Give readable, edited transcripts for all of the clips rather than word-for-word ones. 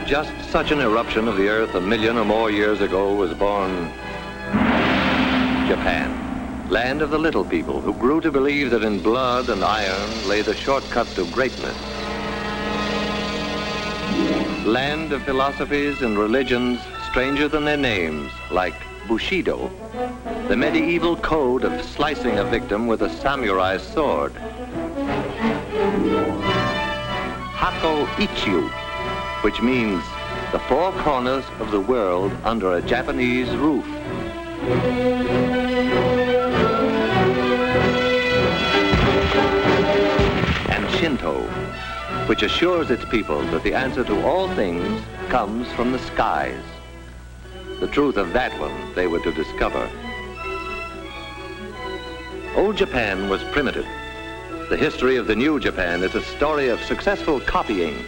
just such an eruption of the earth 1 million or more years ago was born Japan, land of the little people who grew to believe that in blood and iron lay the shortcut to greatness. Land of philosophies and religions stranger than their names, like Bushido, the medieval code of slicing a victim with a samurai sword. Hako Ichiu, which means the four corners of the world under a Japanese roof. And Shinto, which assures its people that the answer to all things comes from the skies. The truth of that one they were to discover. Old Japan was primitive. The history of the new Japan is a story of successful copying.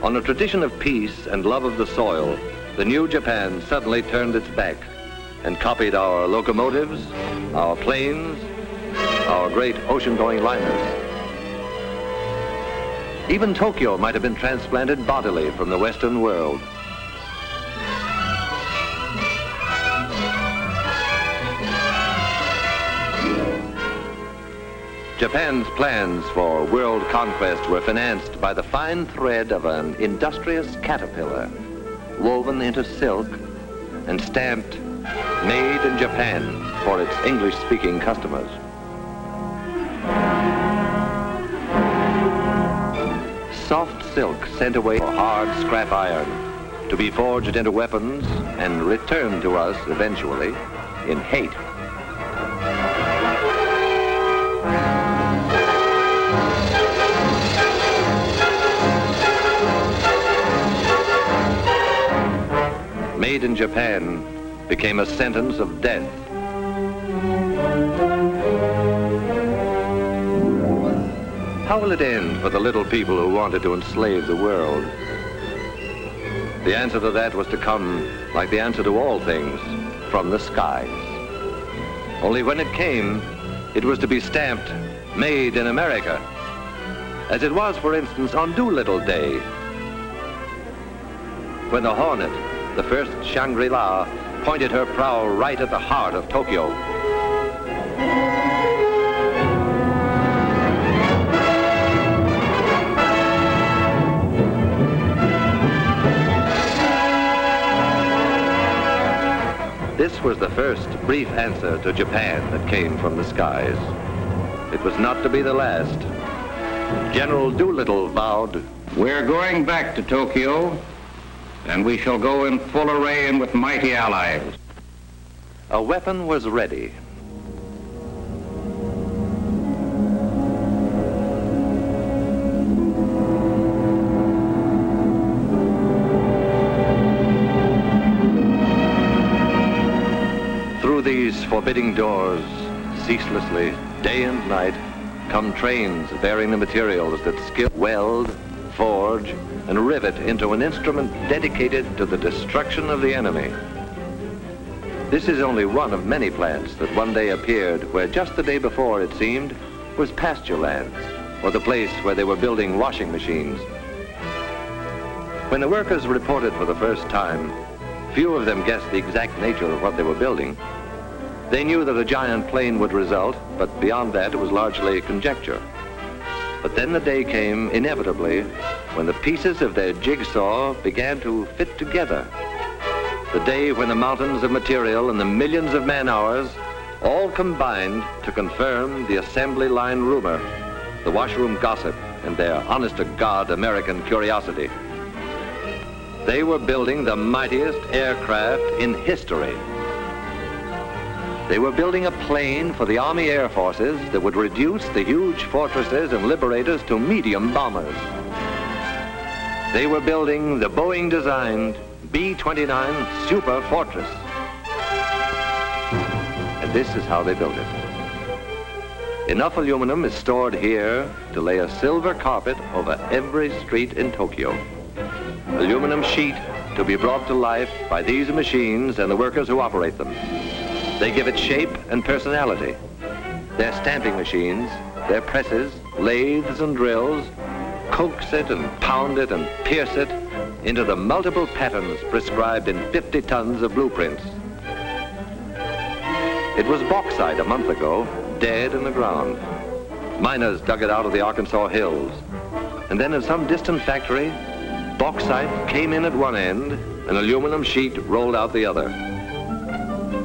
On a tradition of peace and love of the soil, the new Japan suddenly turned its back and copied our locomotives, our planes, our great ocean-going liners. Even Tokyo might have been transplanted bodily from the Western world. Japan's plans for world conquest were financed by the fine thread of an industrious caterpillar, woven into silk and stamped "Made in Japan" for its English-speaking customers. Soft silk sent away for hard scrap iron to be forged into weapons and returned to us eventually in hate. Made in Japan became a sentence of death. How will it end for the little people who wanted to enslave the world? The answer to that was to come, like the answer to all things, from the skies. Only when it came, it was to be stamped, "Made in America," as it was, for instance, on Doolittle Day, when the Hornet, the first Shangri-La, pointed her prow right at the heart of Tokyo. This was the first brief answer to Japan that came from the skies. It was not to be the last. General Doolittle vowed, "We're going back to Tokyo, and we shall go in full array and with mighty allies." A weapon was ready. Through these forbidding doors, ceaselessly, day and night, come trains bearing the materials that skill weld, forge, and rivet into an instrument dedicated to the destruction of the enemy. This is only one of many plants that one day appeared where just the day before, it seemed, was pasture lands, or the place where they were building washing machines. When the workers reported for the first time, few of them guessed the exact nature of what they were building. They knew that a giant plane would result, but beyond that, it was largely conjecture. But then the day came, inevitably, when the pieces of their jigsaw began to fit together. The day when the mountains of material and the millions of man-hours all combined to confirm the assembly line rumor, the washroom gossip, and their honest-to-God American curiosity. They were building the mightiest aircraft in history. They were building a plane for the Army Air Forces that would reduce the huge fortresses and liberators to medium bombers. They were building the Boeing-designed B-29 Super Fortress. And this is how they built it. Enough aluminum is stored here to lay a silver carpet over every street in Tokyo. Aluminum sheet to be brought to life by these machines and the workers who operate them. They give it shape and personality. Their stamping machines, their presses, lathes and drills, coax it and pound it and pierce it into the multiple patterns prescribed in 50 tons of blueprints. It was bauxite a month ago, dead in the ground. Miners dug it out of the Arkansas hills. And then in some distant factory, bauxite came in at one end, an aluminum sheet rolled out the other.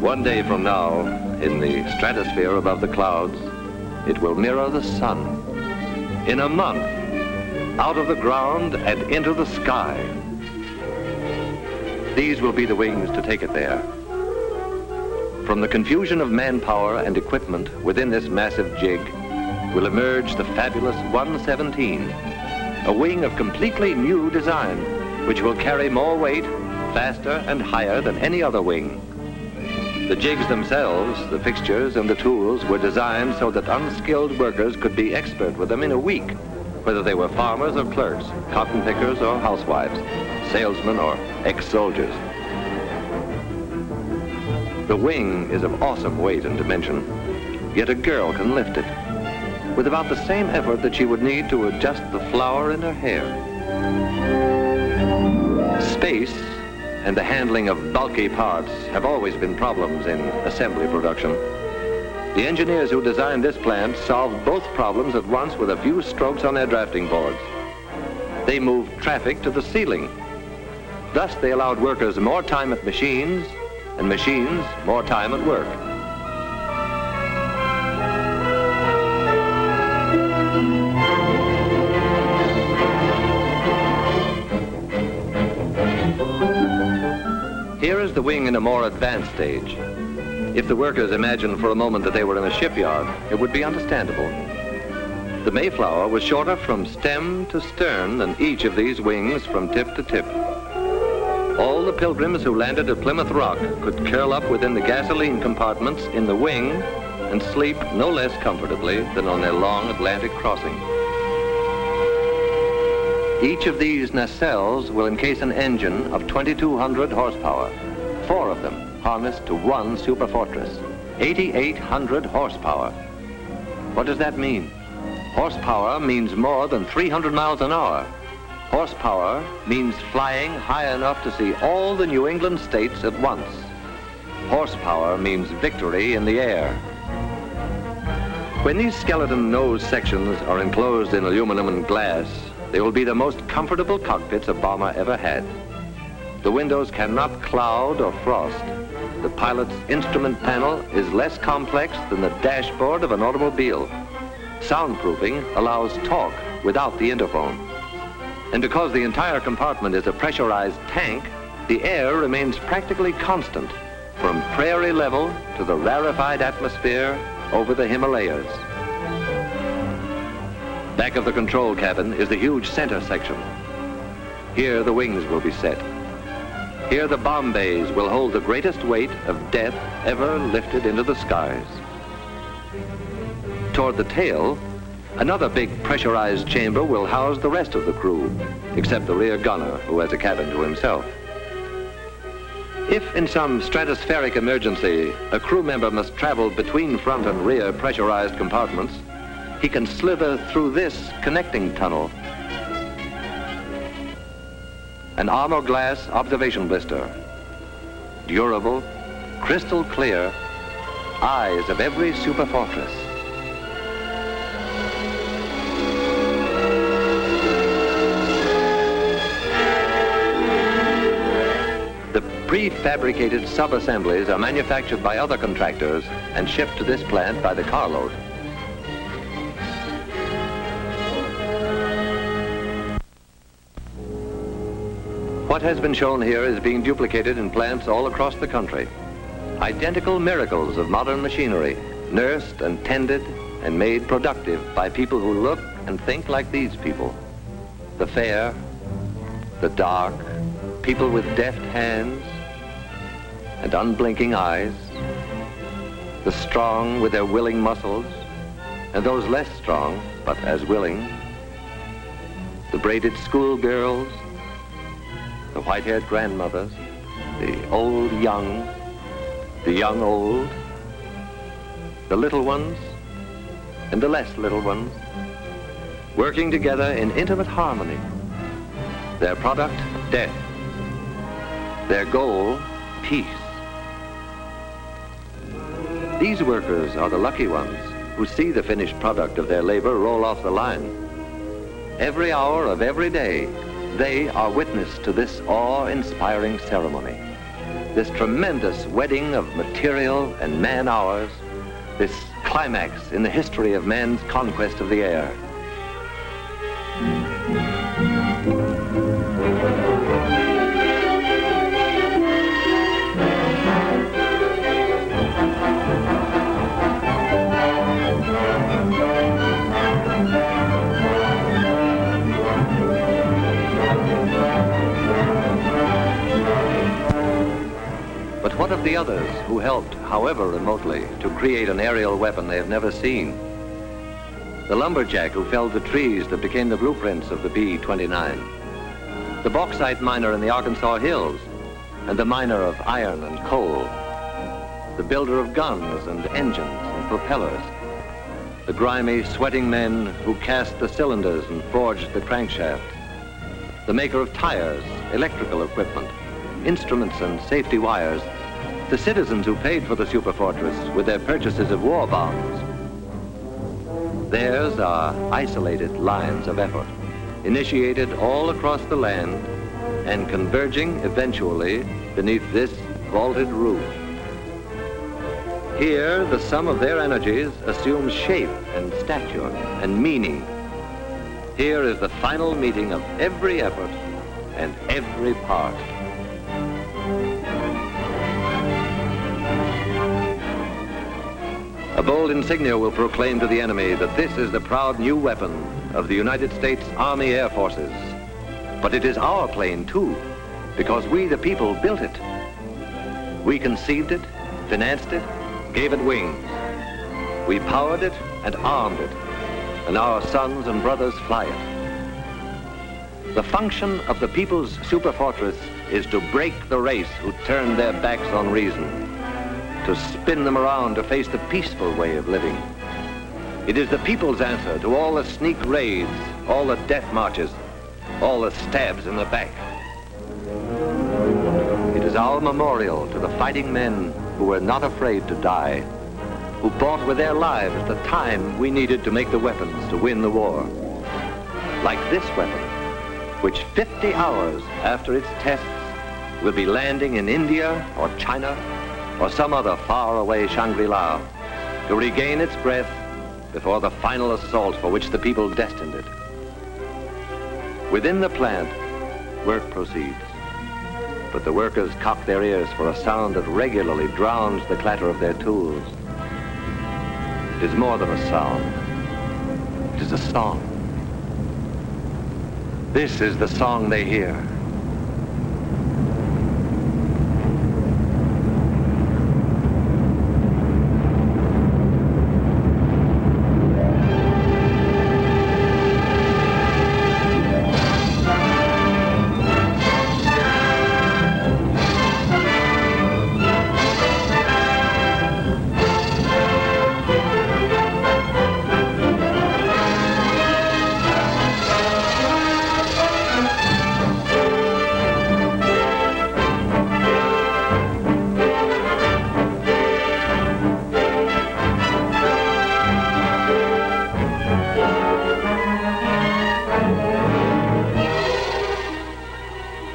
One day from now, in the stratosphere above the clouds, it will mirror the sun. In a month, out of the ground and into the sky. These will be the wings to take it there. From the confusion of manpower and equipment within this massive jig will emerge the fabulous 117, a wing of completely new design, which will carry more weight, faster and higher than any other wing. The jigs themselves, the fixtures and the tools were designed so that unskilled workers could be expert with them in a week, whether they were farmers or clerks, cotton pickers or housewives, salesmen or ex-soldiers. The wing is of awesome weight and dimension, yet a girl can lift it with about the same effort that she would need to adjust the flower in her hair. Space and the handling of bulky parts have always been problems in assembly production. The engineers who designed this plant solved both problems at once with a few strokes on their drafting boards. They moved traffic to the ceiling. Thus, they allowed workers more time at machines and machines more time at work. Here is the wing in a more advanced stage. If the workers imagined for a moment that they were in a shipyard, it would be understandable. The Mayflower was shorter from stem to stern than each of these wings from tip to tip. All the pilgrims who landed at Plymouth Rock could curl up within the gasoline compartments in the wing and sleep no less comfortably than on their long Atlantic crossing. Each of these nacelles will encase an engine of 2,200 horsepower, 4 of them harnessed to one superfortress, 8,800 horsepower. What does that mean? Horsepower means more than 300 miles an hour. Horsepower means flying high enough to see all the New England states at once. Horsepower means victory in the air. When these skeleton nose sections are enclosed in aluminum and glass, they will be the most comfortable cockpits a bomber ever had. The windows cannot cloud or frost. The pilot's instrument panel is less complex than the dashboard of an automobile. Soundproofing allows talk without the interphone. And because the entire compartment is a pressurized tank, the air remains practically constant from prairie level to the rarefied atmosphere over the Himalayas. Back of the control cabin is the huge center section. Here the wings will be set. Here the bomb bays will hold the greatest weight of death ever lifted into the skies. Toward the tail, another big pressurized chamber will house the rest of the crew, except the rear gunner, who has a cabin to himself. If in some stratospheric emergency, a crew member must travel between front and rear pressurized compartments, he can slither through this connecting tunnel. An armor glass observation blister. Durable, crystal clear, eyes of every superfortress. The prefabricated sub-assemblies are manufactured by other contractors and shipped to this plant by the carload. What has been shown here is being duplicated in plants all across the country. Identical miracles of modern machinery, nursed and tended and made productive by people who look and think like these people. The fair, the dark, people with deft hands and unblinking eyes, the strong with their willing muscles, and those less strong but as willing, the braided schoolgirls, the white-haired grandmothers, the old young, the young old, the little ones and the less little ones, working together in intimate harmony. Their product, death. Their goal, peace. These workers are the lucky ones who see the finished product of their labor roll off the line. Every hour of every day, they are witness to this awe-inspiring ceremony, this tremendous wedding of material and man-hours, this climax in the history of man's conquest of the air. But what of the others who helped, however remotely, to create an aerial weapon they have never seen? The lumberjack who felled the trees that became the blueprints of the B-29. The bauxite miner in the Arkansas hills, and the miner of iron and coal. The builder of guns and engines and propellers. The grimy, sweating men who cast the cylinders and forged the crankshaft. The maker of tires, electrical equipment, instruments and safety wires. The citizens who paid for the superfortress with their purchases of war bonds. Theirs are isolated lines of effort, initiated all across the land and converging eventually beneath this vaulted roof. Here, the sum of their energies assumes shape and stature and meaning. Here is the final meeting of every effort and every part. A bold insignia will proclaim to the enemy that this is the proud new weapon of the United States Army Air Forces. But it is our plane, too, because we, the people, built it. We conceived it, financed it, gave it wings. We powered it and armed it, and our sons and brothers fly it. The function of the people's superfortress is to break the race who turn their backs on reason, to spin them around to face the peaceful way of living. It is the people's answer to all the sneak raids, all the death marches, all the stabs in the back. It is our memorial to the fighting men who were not afraid to die, who bought with their lives the time we needed to make the weapons to win the war. Like this weapon, which 50 hours after its tests will be landing in India or China or some other faraway Shangri-La to regain its breath before the final assault for which the people destined it. Within the plant, work proceeds, but the workers cock their ears for a sound that regularly drowns the clatter of their tools. It is more than a sound. It is a song. This is the song they hear.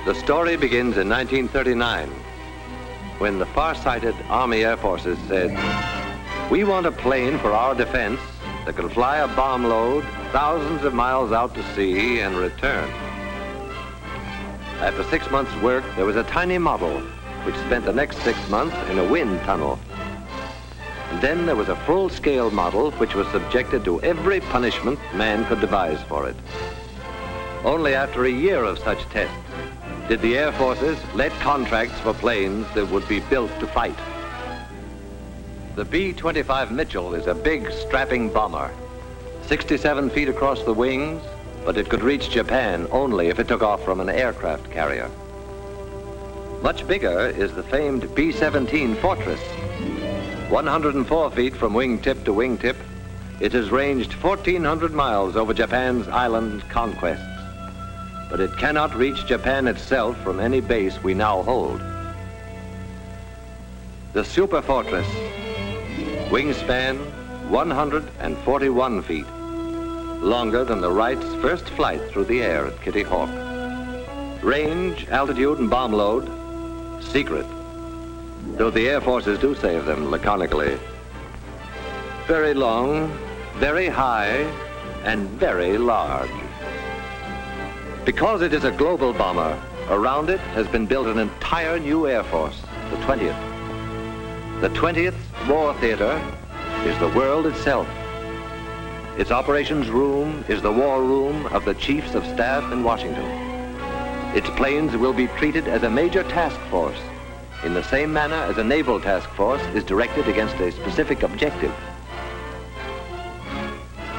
The story begins in 1939, when the far-sighted Army Air Forces said, "We want a plane for our defense that can fly a bomb load thousands of miles out to sea and return." After 6 months' work, there was a tiny model which spent the next 6 months in a wind tunnel. And then there was a full-scale model which was subjected to every punishment man could devise for it. Only after a year of such tests did the Air Forces let contracts for planes that would be built to fight. The B-25 Mitchell is a big, strapping bomber, 67 feet across the wings, but it could reach Japan only if it took off from an aircraft carrier. Much bigger is the famed B-17 Fortress. 104 feet from wingtip to wingtip, it has ranged 1,400 miles over Japan's island conquests. but it cannot reach Japan itself from any base we now hold. The Superfortress, wingspan 141 feet, longer than the Wrights' first flight through the air at Kitty Hawk. Range, altitude, and bomb load, secret, though the Air Forces do say of them laconically. Very long, very high, and very large. Because it is a global bomber, around it has been built an entire new Air Force, the 20th. The 20th War Theater is the world itself. Its operations room is the war room of the Chiefs of Staff in Washington. Its planes will be treated as a major task force, in the same manner as a naval task force is directed against a specific objective.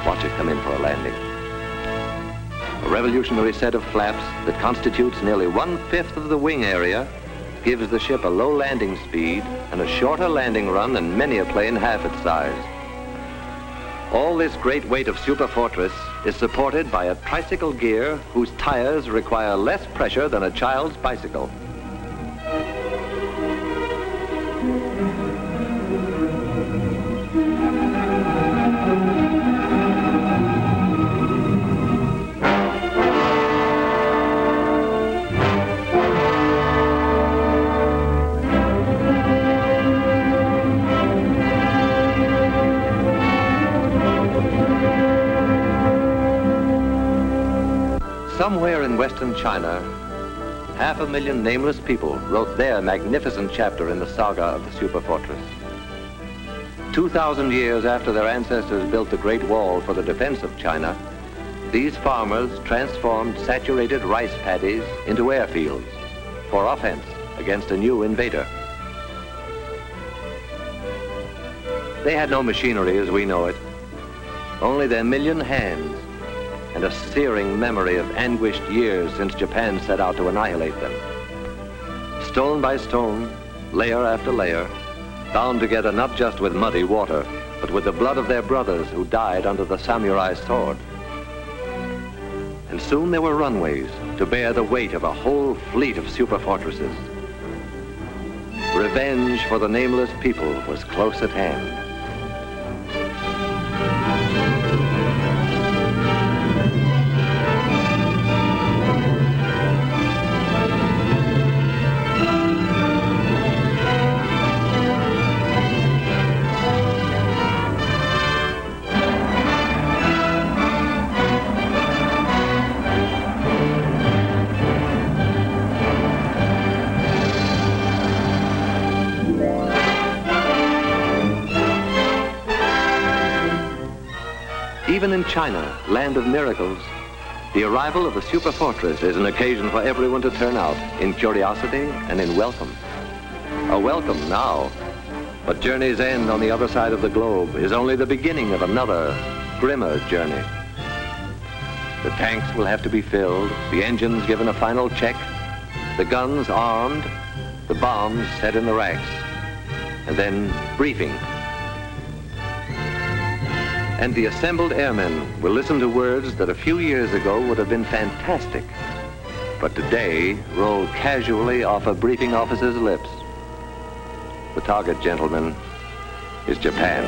Watch it come in for a landing. A revolutionary set of flaps that constitutes nearly 1/5 of the wing area gives the ship a low landing speed and a shorter landing run than many a plane half its size. All this great weight of Superfortress is supported by a tricycle gear whose tires require less pressure than a child's bicycle. Somewhere in Western China, 500,000 nameless people wrote their magnificent chapter in the saga of the Superfortress. 2,000 years after their ancestors built the Great Wall for the defense of China, these farmers transformed saturated rice paddies into airfields for offense against a new invader. They had no machinery as we know it, only their million hands and a searing memory of anguished years since Japan set out to annihilate them. Stone by stone, layer after layer, bound together not just with muddy water, but with the blood of their brothers who died under the samurai's sword. And soon there were runways to bear the weight of a whole fleet of superfortresses. Revenge for the nameless people was close at hand. Even in China, land of miracles, the arrival of the Superfortress is an occasion for everyone to turn out in curiosity and in welcome. A welcome now, but journey's end on the other side of the globe is only the beginning of another, grimmer journey. The tanks will have to be filled, the engines given a final check, the guns armed, the bombs set in the racks, and then briefing. And the assembled airmen will listen to words that a few years ago would have been fantastic, but today roll casually off a briefing officer's lips. The target, gentlemen, is Japan.